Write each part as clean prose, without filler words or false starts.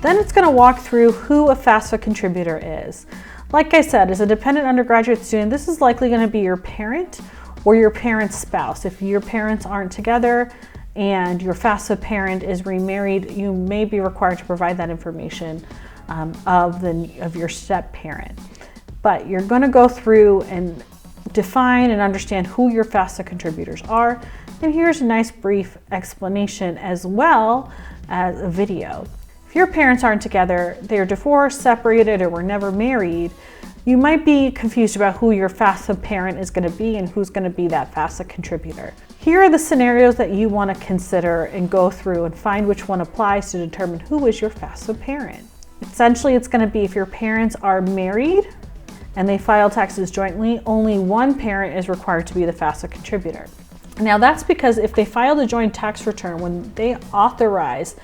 Then it's going to walk through who a FAFSA contributor is. Like I said, as a dependent undergraduate student, this is likely going to be your parent or your parent's spouse. If your parents aren't together and your FAFSA parent is remarried, you may be required to provide that information of your step parent. But you're going to go through and define and understand who your FAFSA contributors are. And here's a nice brief explanation as well as a video. If your parents aren't together, they're divorced, separated, or were never married, you might be confused about who your FAFSA parent is going to be and who's going to be that FAFSA contributor. Here are the scenarios that you want to consider and go through and find which one applies to determine who is your FAFSA parent. Essentially, it's going to be if your parents are married and they file taxes jointly, only one parent is required to be the FAFSA contributor. Now that's because if they filed a joint tax return, when they authorize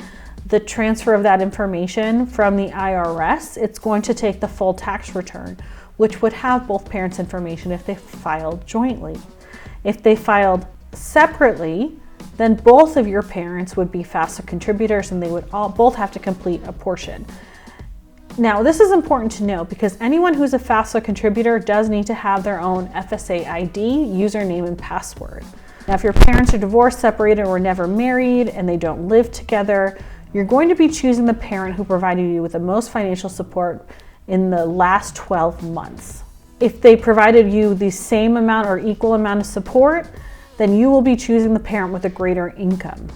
the transfer of that information from the IRS, it's going to take the full tax return, which would have both parents' information if they filed jointly. If they filed separately, then both of your parents would be FAFSA contributors and they would both have to complete a portion. Now, this is important to know because anyone who's a FAFSA contributor does need to have their own FSA ID, username, and password. Now, if your parents are divorced, separated, or never married, and they don't live together, you're going to be choosing the parent who provided you with the most financial support in the last 12 months. If they provided you the same amount or equal amount of support, then you will be choosing the parent with a greater income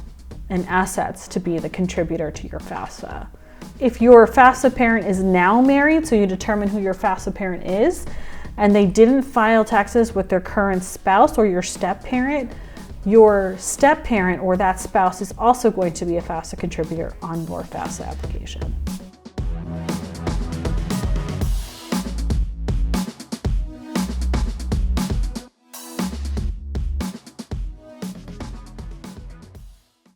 and assets to be the contributor to your FAFSA. If your FAFSA parent is now married, so you determine who your FAFSA parent is, and they didn't file taxes with their current spouse or your step parent, your step parent or that spouse is also going to be a FAFSA contributor on your FAFSA application.